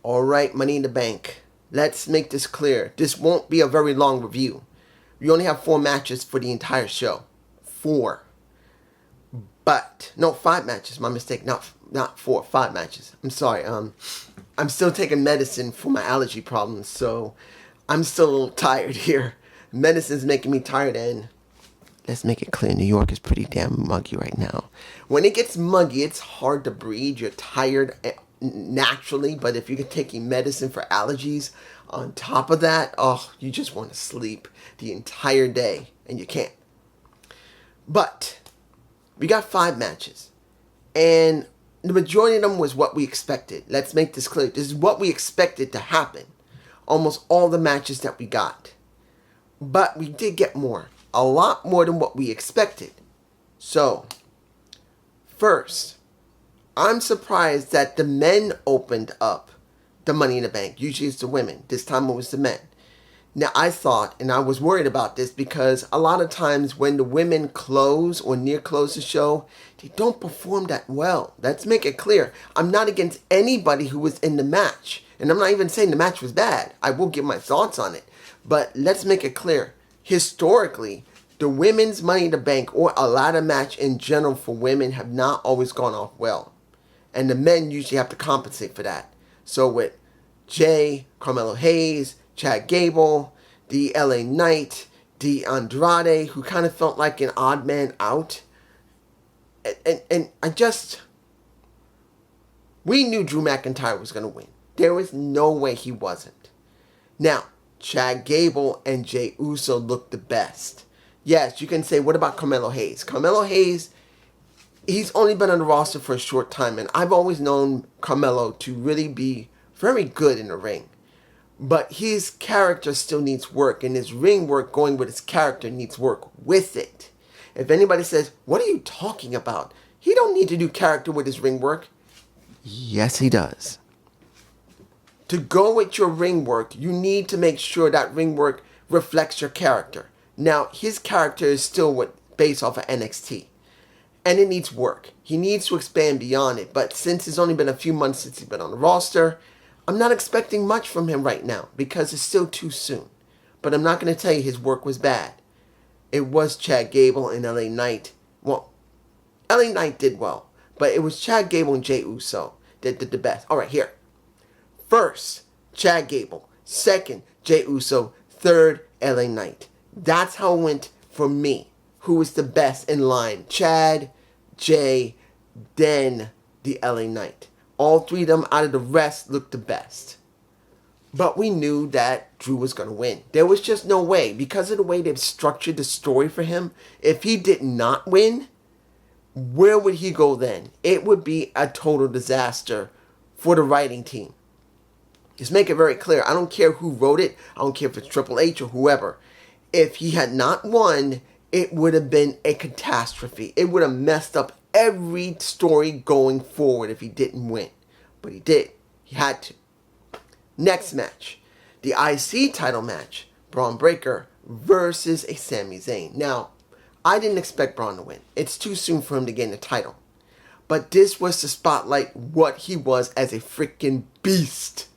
All right, Money in the Bank. Let's make this clear. This won't be a very long review. We only have 4 matches for the entire show. 4. But, no, 5 matches. My mistake. Not 4. 5 matches. I'm sorry. I'm still taking medicine for my allergy problems, so I'm still a little tired here. Medicine's making me tired, and let's make it clear, New York is pretty damn muggy right now. When it gets muggy, it's hard to breathe. You're tired naturally, but if you're taking medicine for allergies on top of that, oh, you just want to sleep the entire day, and you can't. But we got 5 matches, and the majority of them was what we expected. Let's make this clear. This is what we expected to happen. Almost all the matches that we got. But we did get more. A lot more than what we expected. So, first, I'm surprised that the men opened up the Money in the Bank. Usually it's the women. This time it was the men. Now, I thought, and I was worried about this because a lot of times when the women close or near close the show, they don't perform that well. Let's make it clear. I'm not against anybody who was in the match. And I'm not even saying the match was bad. I will give my thoughts on it. But let's make it clear. Historically, the women's Money in the Bank or a ladder match in general for women have not always gone off well. And the men usually have to compensate for that. So with Jay, Carmelo Hayes, Chad Gable, the LA Knight, the Andrade, who kind of felt like an odd man out. And we knew Drew McIntyre was going to win. There was no way he wasn't. Now, Chad Gable and Jey Uso looked the best. Yes, you can say, what about Carmelo Hayes? Carmelo Hayes, he's only been on the roster for a short time, and I've always known Carmelo to really be very good in the ring. But his character still needs work, and his ring work going with his character needs work with it. If anybody says, what are you talking about? He don't need to do character with his ring work. Yes, he does. To go with your ring work, you need to make sure that ring work reflects your character. Now, his character is still based off of NXT. And it needs work. He needs to expand beyond it. But since it's only been a few months since he's been on the roster, I'm not expecting much from him right now because it's still too soon. But I'm not going to tell you his work was bad. It was Chad Gable and LA Knight. Well, LA Knight did well. But it was Chad Gable and Jey Uso that did the best. All right, here. First, Chad Gable. Second, Jey Uso. Third, LA Knight. That's how it went for me. Who was the best in line? Chad, Jay, then the LA Knight. All 3 of them out of the rest looked the best. But we knew that Drew was going to win. There was just no way. Because of the way they've structured the story for him, if he did not win, where would he go then? It would be a total disaster for the writing team. Just make it very clear. I don't care who wrote it. I don't care if it's Triple H or whoever. If he had not won, it would have been a catastrophe. It would have messed up every story going forward if he didn't win. But he did. He had to. Next match. The IC title match. Braun Breaker versus a Sami Zayn. Now, I didn't expect Braun to win. It's too soon for him to gain the title. But this was to spotlight what he was as a freaking beast.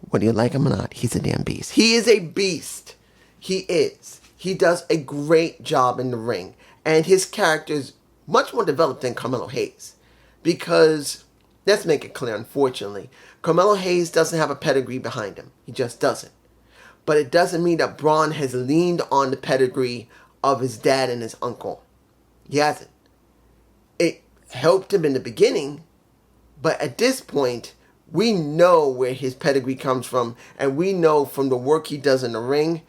Whether you like him or not, he's a damn beast. He is a beast. He is. He does a great job in the ring. And his character is much more developed than Carmelo Hayes. Because, let's make it clear, unfortunately, Carmelo Hayes doesn't have a pedigree behind him. He just doesn't. But it doesn't mean that Braun has leaned on the pedigree of his dad and his uncle. He hasn't. It helped him in the beginning. But at this point, we know where his pedigree comes from. And we know from the work he does in the ring,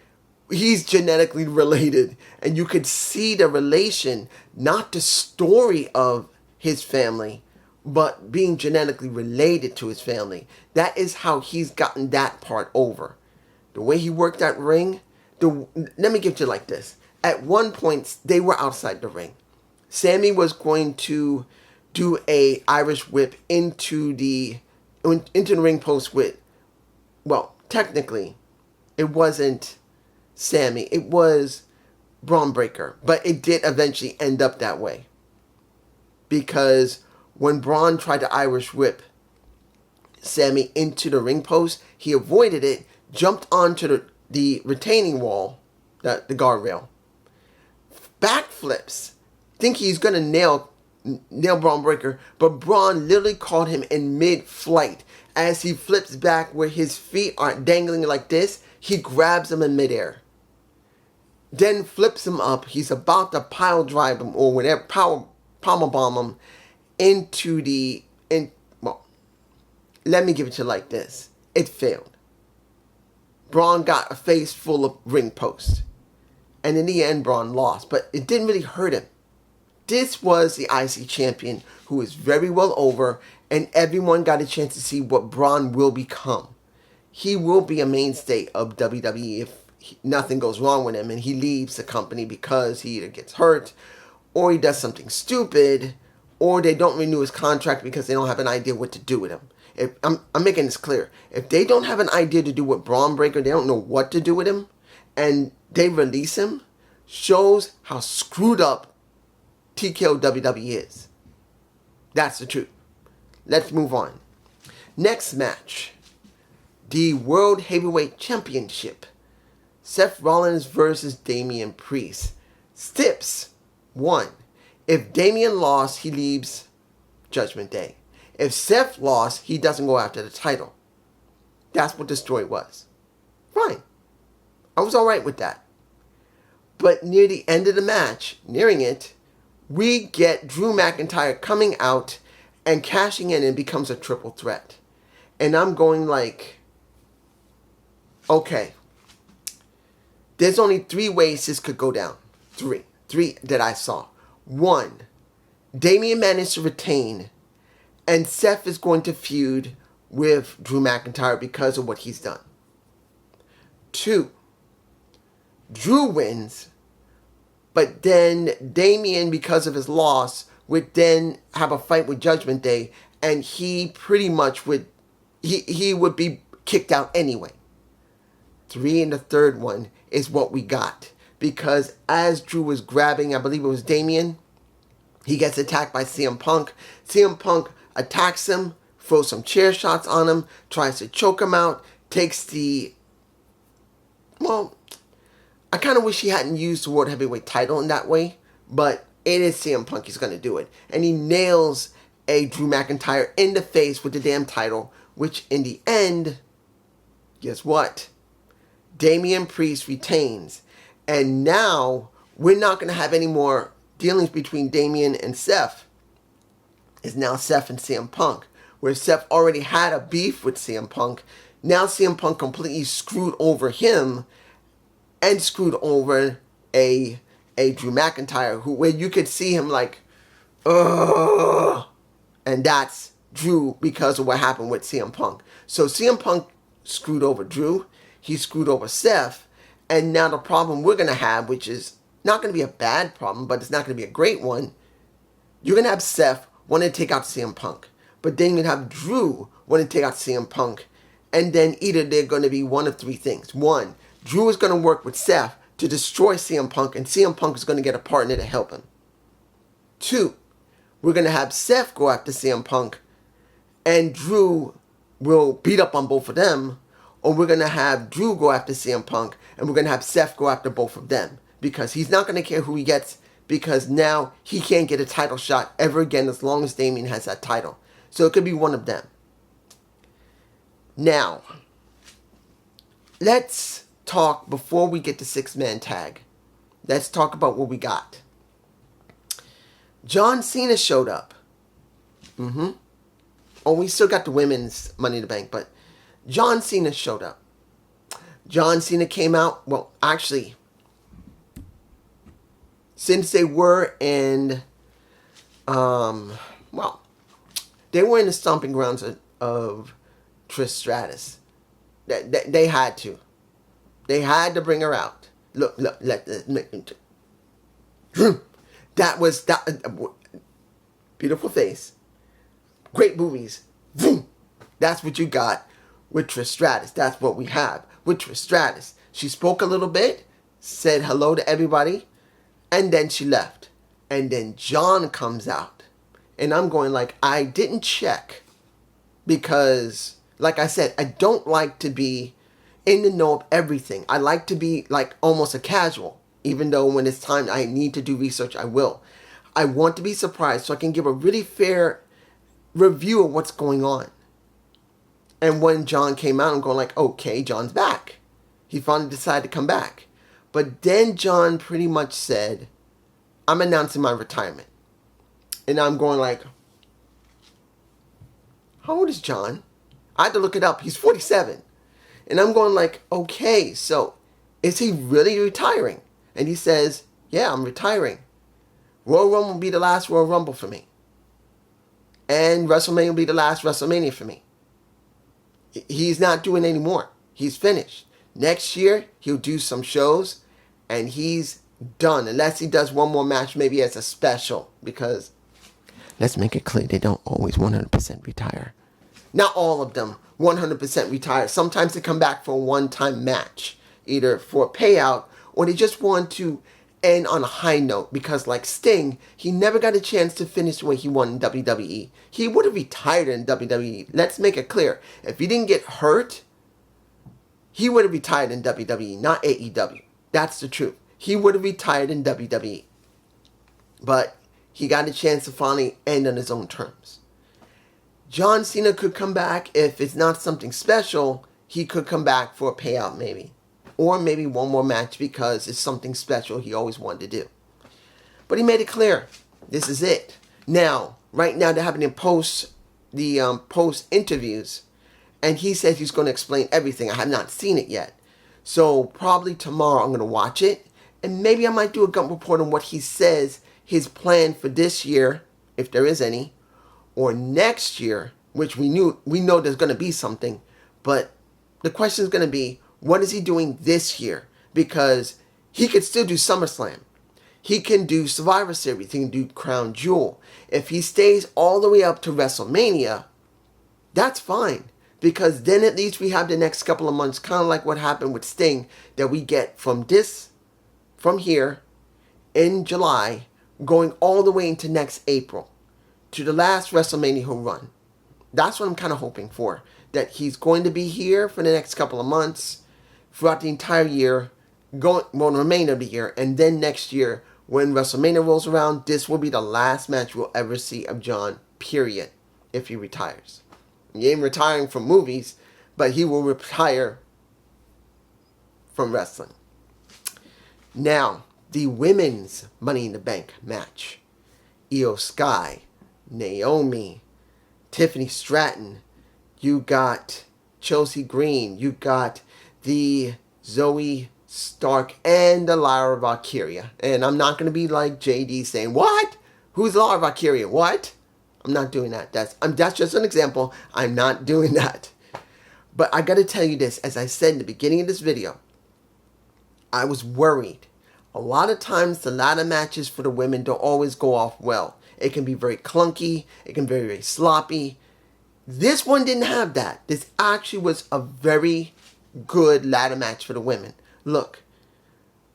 he's genetically related. And you could see the relation, not the story of his family, but being genetically related to his family. That is how he's gotten that part over. The way he worked that ring, let me give it to you like this. At one point, they were outside the ring. Sammy was going to do a Irish whip into the ring post with, well, technically, it wasn't Sammy. It was Braun Breaker. But it did eventually end up that way. Because when Braun tried to Irish whip Sammy into the ring post. He avoided it, jumped onto the retaining wall, the guardrail, backflips, think he's going to nail Braun Breaker, but Braun literally caught him in mid-flight. As he flips back where his feet are dangling like this, he grabs him in midair. Then flips him up. He's about to pile drive him or whatever, power bomb him into the... Well, let me give it to you like this. It failed. Braun got a face full of ring posts. And in the end, Braun lost. But it didn't really hurt him. This was the IC champion who is very well over, and everyone got a chance to see what Braun will become. He will be a mainstay of WWE if nothing goes wrong with him and he leaves the company because he either gets hurt or he does something stupid or they don't renew his contract because they don't have an idea what to do with him. I'm making this clear. If they don't have an idea to do with Braun Breaker, they don't know what to do with him, and they release him, shows how screwed up TKO WWE is. That's the truth. Let's move on. Next match. The World Heavyweight Championship. Seth Rollins versus Damian Priest. Stips 1. If Damian lost, he leaves Judgment Day. If Seth lost, he doesn't go after the title. That's what the story was. Fine. I was alright with that. But near the end of the match, nearing it, we get Drew McIntyre coming out and cashing in and becomes a triple threat. And I'm going like, okay, there's only 3 ways this could go down. Three that I saw. 1, Damian managed to retain, and Seth is going to feud with Drew McIntyre because of what he's done. 2, Drew wins, but then Damian, because of his loss, would then have a fight with Judgment Day, and he pretty much would, he would be kicked out anyway. 3, and the third one is what we got. Because as Drew was grabbing, I believe it was Damian, he gets attacked by CM Punk. CM Punk attacks him, throws some chair shots on him, tries to choke him out, takes the... Well, I kind of wish he hadn't used the World Heavyweight title in that way, but it is CM Punk, he's going to do it. And he nails a Drew McIntyre in the face with the damn title, which in the end, guess what? Damian Priest retains. And now, we're not going to have any more dealings between Damian and Seth. It's now Seth and CM Punk. Where Seth already had a beef with CM Punk. Now CM Punk completely screwed over him. And screwed over a Drew McIntyre. Where you could see him like, ugh. And that's Drew because of what happened with CM Punk. So CM Punk screwed over Drew. He screwed over Seth. And now the problem we're going to have, which is not going to be a bad problem, but it's not going to be a great one. You're going to have Seth want to take out CM Punk. But then you're going to have Drew want to take out CM Punk. And then either they're going to be one of 3 things. 1, Drew is going to work with Seth to destroy CM Punk. And CM Punk is going to get a partner to help him. 2, we're going to have Seth go after CM Punk. And Drew will beat up on both of them. Or we're going to have Drew go after CM Punk, and we're going to have Seth go after both of them. Because he's not going to care who he gets, because now he can't get a title shot ever again as long as Damian has that title. So it could be one of them. Now, let's talk, before we get to 6-man tag, let's talk about what we got. John Cena showed up. Oh, we still got the women's Money in the Bank, but John Cena showed up. John Cena came out, well, actually, since they were in, they were in the stomping grounds of Trish Stratus. They had to. They had to bring her out. Look, that was, beautiful face. Great movies. That's what you got with Trish Stratus. That's what we have with Trish Stratus. She spoke a little bit, said hello to everybody, and then she left. And then John comes out. And I'm going like, I didn't check because Like I said, I don't like to be in the know of everything. I like to be like almost a casual, even though when it's time I need to do research, I will. I want to be surprised so I can give a really fair review of what's going on. And when John came out, I'm going like, okay, John's back. He finally decided to come back. But then John pretty much said, I'm announcing my retirement. And I'm going like, how old is John? I had to look it up. He's 47. And I'm going like, okay, so is he really retiring? And he says, yeah, I'm retiring. Royal Rumble will be the last Royal Rumble for me. And WrestleMania will be the last WrestleMania for me. He's not doing any more. He's finished. Next year, he'll do some shows, and he's done. Unless he does one more match, maybe as a special. Because, let's make it clear, they don't always 100% retire. Not all of them 100% retire. Sometimes they come back for a one-time match. Either for a payout, or they just want to end on a high note. Because like Sting, he never got a chance to finish the way he won in WWE. He would have retired in WWE. Let's make it clear. If he didn't get hurt, he would have retired in WWE, not AEW. That's the truth. He would have retired in WWE. But he got a chance to finally end on his own terms. John Cena could come back. If it's not something special, he could come back for a payout maybe. Or maybe one more match because it's something special he always wanted to do. But he made it clear. This is it. Now, right now they're having him post the post interviews. And he says he's going to explain everything. I have not seen it yet. So probably tomorrow I'm going to watch it. And maybe I might do a gut report on what he says his plan for this year, if there is any, or next year, which we know there's going to be something. But the question is going to be, what is he doing this year? Because he could still do SummerSlam. He can do Survivor Series. He can do Crown Jewel. If he stays all the way up to WrestleMania, that's fine. Because then at least we have the next couple of months, kind of like what happened with Sting, that we get from here in July, going all the way into next April, to the last WrestleMania he'll run. That's what I'm kind of hoping for. That he's going to be here for the next couple of months, throughout the entire year, the remainder of the year, and then next year, when WrestleMania rolls around, this will be the last match we'll ever see of John, period, if he retires. He ain't retiring from movies, but he will retire from wrestling. Now, the women's Money in the Bank match. Io Sky, Naomi, Tiffany Stratton. You got Chelsea Green. You got the Zoe Stark and the Lyra Valkyria. And I'm not going to be like JD saying, what? Who's Lyra Valkyria? What? I'm not doing that. That's just an example. I'm not doing that. But I got to tell you this. As I said in the beginning of this video, I was worried. A lot of times the ladder matches for the women don't always go off well. It can be very clunky. It can be very, very sloppy. This one didn't have that. This actually was a very good ladder match for the women. Look,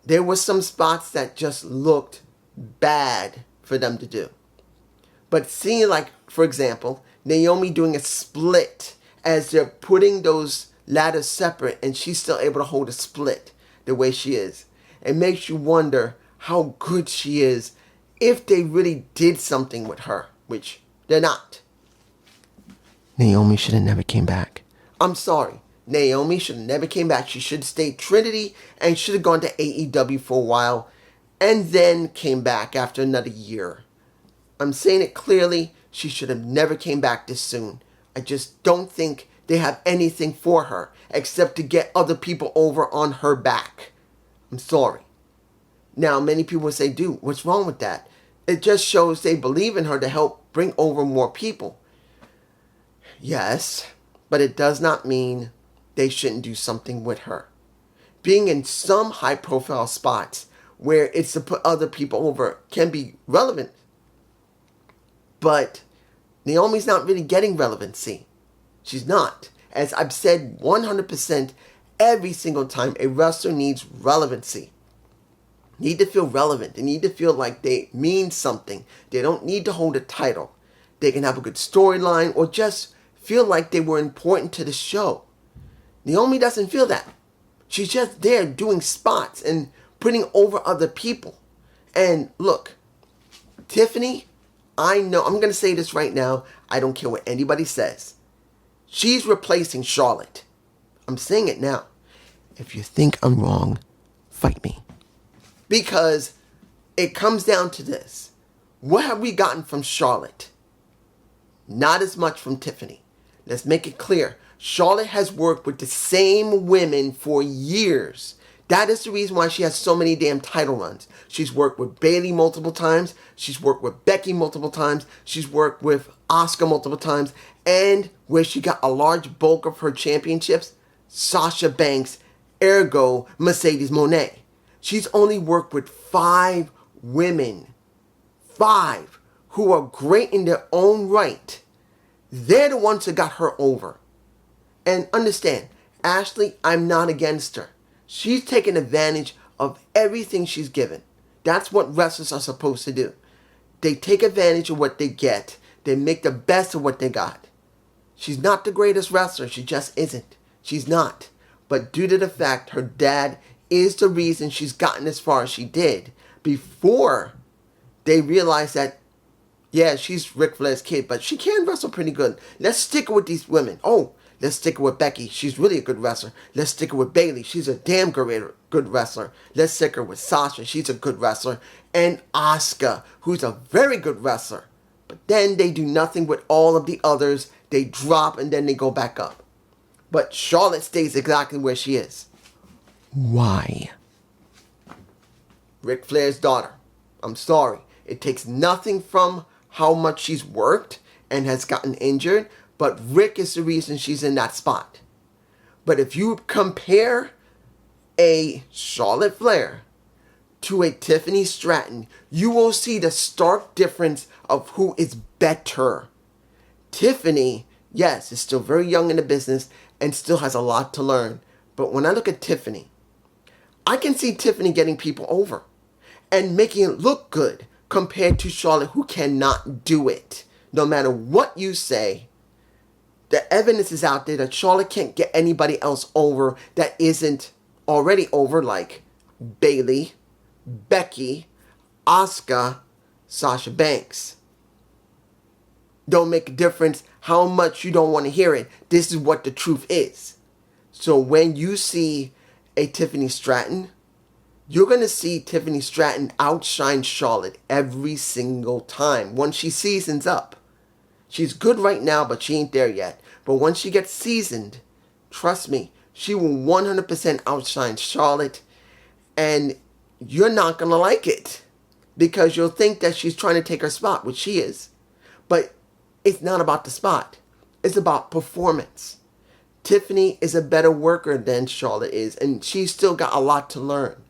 there were some spots that just looked bad for them to do. But seeing, like, for example, Naomi doing a split as they're putting those ladders separate and she's still able to hold a split the way she is. It makes you wonder how good she is if they really did something with her, which they're not. Naomi should have never came back. I'm sorry. Naomi should have never came back. She should have stayed Trinity and should have gone to AEW for a while and then came back after another year. I'm saying it clearly, she should have never came back this soon. I just don't think they have anything for her except to get other people over on her back. I'm sorry. Now, many people will say, dude, what's wrong with that? It just shows they believe in her to help bring over more people. Yes, but it does not mean they shouldn't do something with her. Being in some high-profile spots where it's to put other people over can be relevant. But Naomi's not really getting relevancy. She's not. As I've said 100% every single time, a wrestler needs relevancy. Need to feel relevant. They need to feel like they mean something. They don't need to hold a title. They can have a good storyline or just feel like they were important to the show. Naomi doesn't feel that. She's just there doing spots and putting over other people. And look, Tiffany, I know, I'm going to say this right now. I don't care what anybody says. She's replacing Charlotte. I'm saying it now. If you think I'm wrong, fight me. Because it comes down to this. What have we gotten from Charlotte? Not as much from Tiffany. Let's make it clear. Charlotte has worked with the same women for years. That is the reason why she has so many damn title runs. She's worked with Bayley multiple times. She's worked with Becky multiple times. She's worked with Asuka multiple times. And where she got a large bulk of her championships, Sasha Banks, ergo Mercedes Moné. She's only worked with 5 women. 5 who are great in their own right. They're the ones that got her over. And understand, Ashley, I'm not against her. She's taken advantage of everything she's given. That's what wrestlers are supposed to do. They take advantage of what they get. They make the best of what they got. She's not the greatest wrestler. She just isn't. She's not. But due to the fact her dad is the reason she's gotten as far as she did, before they realized that, yeah, she's Ric Flair's kid, but she can wrestle pretty good. Let's stick with these women. Oh, let's stick with Becky. She's really a good wrestler. Let's stick with Bayley. She's a damn good wrestler. Let's stick her with Sasha. She's a good wrestler. And Asuka, who's a very good wrestler. But then they do nothing with all of the others. They drop and then they go back up. But Charlotte stays exactly where she is. Why? Ric Flair's daughter. I'm sorry. It takes nothing from how much she's worked and has gotten injured, but Rick is the reason she's in that spot. But if you compare a Charlotte Flair to a Tiffany Stratton, you will see the stark difference of who is better. Tiffany, yes, is still very young in the business and still has a lot to learn. But when I look at Tiffany, I can see Tiffany getting people over and making it look good compared to Charlotte, who cannot do it. No matter what you say, the evidence is out there that Charlotte can't get anybody else over that isn't already over, like Bayley, Becky, Asuka, Sasha Banks. Don't make a difference how much you don't want to hear it. This is what the truth is. So when you see a Tiffany Stratton, you're going to see Tiffany Stratton outshine Charlotte every single time once she seasons up. She's good right now, but she ain't there yet. But once she gets seasoned, trust me, she will 100% outshine Charlotte. And you're not going to like it. Because you'll think that she's trying to take her spot, which she is. But it's not about the spot. It's about performance. Tiffany is a better worker than Charlotte is. And she's still got a lot to learn.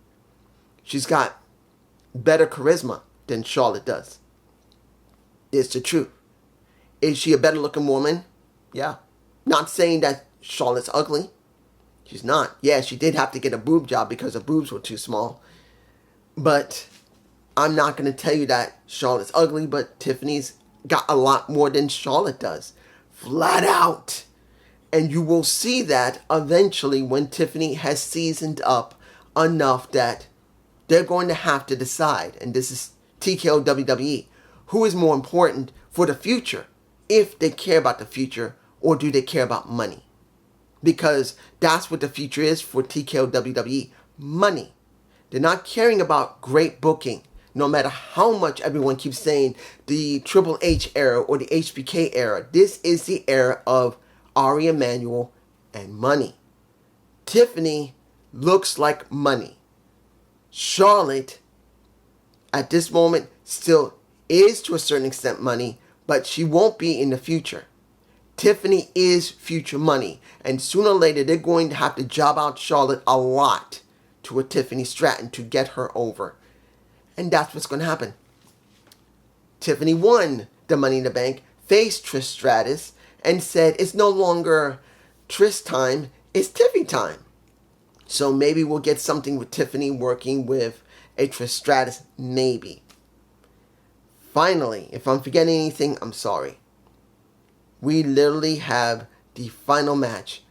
She's got better charisma than Charlotte does. It's the truth. Is she a better looking woman? Yeah. Not saying that Charlotte's ugly. She's not. Yeah, she did have to get a boob job because her boobs were too small. But I'm not going to tell you that Charlotte's ugly, but Tiffany's got a lot more than Charlotte does. Flat out. And you will see that eventually when Tiffany has seasoned up enough that they're going to have to decide, and this is TKO WWE, who is more important for the future, if they care about the future, or do they care about money? Because that's what the future is for TKO WWE, money. They're not caring about great booking, no matter how much everyone keeps saying the Triple H era or the HBK era. This is the era of Ari Emanuel and money. Tiffany looks like money. Charlotte, at this moment, still is to a certain extent money, but she won't be in the future. Tiffany is future money, and sooner or later they're going to have to job out Charlotte a lot to a Tiffany Stratton to get her over. And that's what's going to happen. Tiffany won the Money in the Bank, faced Trish Stratus, and said it's no longer Trish time, it's Tiffy time. So maybe we'll get something with Tiffany working with a Trish Stratus, maybe. Finally, if I'm forgetting anything, I'm sorry. we literally have the final match.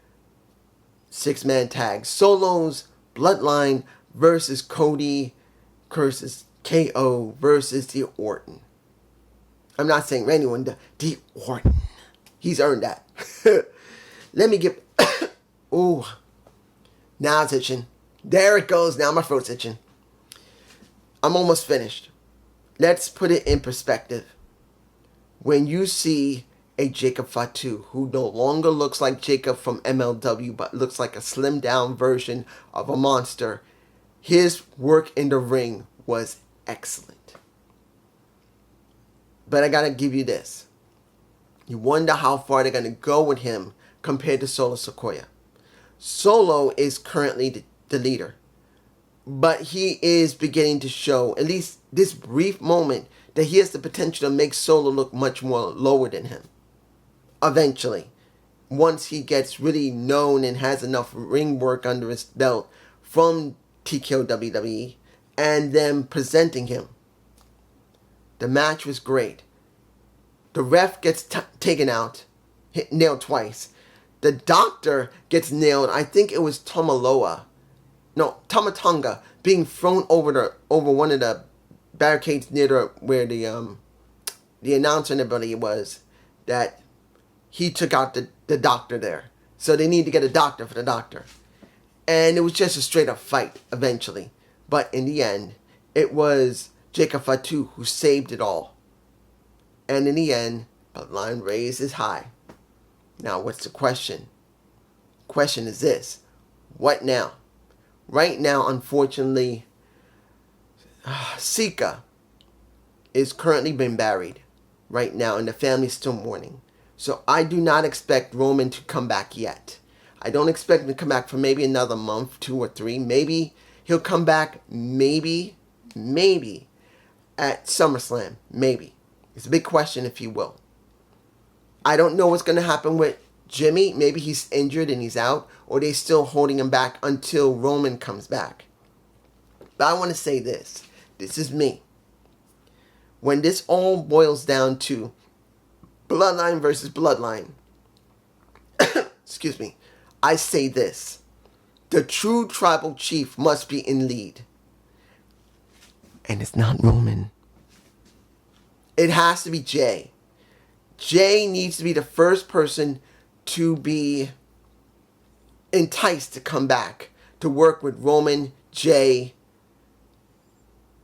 6-man tag. Solo's Bloodline versus Cody versus KO versus the Orton. I'm not saying anyone. The Orton. He's earned that. Let me get... Ooh. Now it's itching. There it goes. Now my throat's itching. I'm almost finished. Let's put it in perspective. When you see a Jacob Fatu who no longer looks like Jacob from MLW but looks like a slimmed down version of a monster, his work in the ring was excellent. But I gotta give you this. You wonder how far they're gonna go with him compared to Solo Sikoa. Solo is currently the leader, but he is beginning to show, at least this brief moment, that he has the potential to make Solo look much more lower than him. Eventually, once he gets really known and has enough ring work under his belt from TKO WWE and them presenting him. The match was great. The ref gets taken out, nailed twice. The doctor gets nailed. I think it was Tamatonga, being thrown over one of the barricades near where the announcer and everybody was. That he took out the doctor there. So they need to get a doctor for the doctor. And it was just a straight up fight eventually. But in the end, it was Jacob Fatu who saved it all. And in the end, Bloodline raised his high. Now, what's the question? Question is this. What now? Right now, unfortunately, Sika is currently been buried right now, and the family's still mourning. So I do not expect Roman to come back yet. I don't expect him to come back for maybe another month, 2 or 3. Maybe he'll come back, maybe at SummerSlam. Maybe. It's a big question, if you will. I don't know what's going to happen with Jimmy. Maybe he's injured and he's out, or they're still holding him back until Roman comes back. But I want to say this. This is me. When this all boils down to Bloodline versus Bloodline, excuse me, I say this. The true tribal chief must be in lead. And it's not Roman. It has to be Jay. Jay needs to be the first person to be enticed to come back to work with Roman, Jay.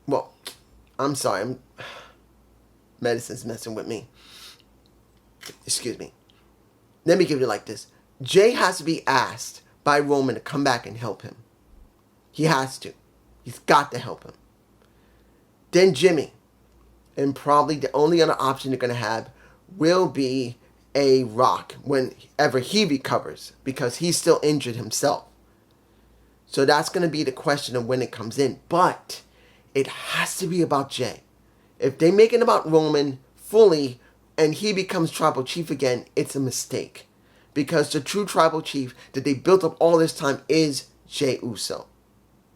Well, I'm sorry. Medicine's messing with me. Excuse me. Let me give it like this. Jay has to be asked by Roman to come back and help him. He has to. He's got to help him. Then Jimmy. And probably the only other option they're going to have will be a Rock whenever he recovers, because he's still injured himself. So that's going to be the question of when it comes in. But it has to be about Jay. If they make it about Roman fully and he becomes tribal chief again, it's a mistake. Because the true tribal chief that they built up all this time is Jey Uso.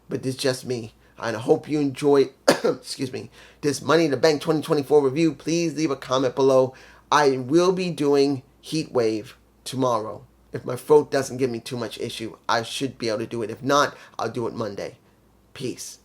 But this is just me. And I hope you enjoyed excuse me, this Money in the Bank 2024 review. Please leave a comment below. I will be doing Heat Wave tomorrow. If my throat doesn't give me too much issue, I should be able to do it. If not, I'll do it Monday. Peace.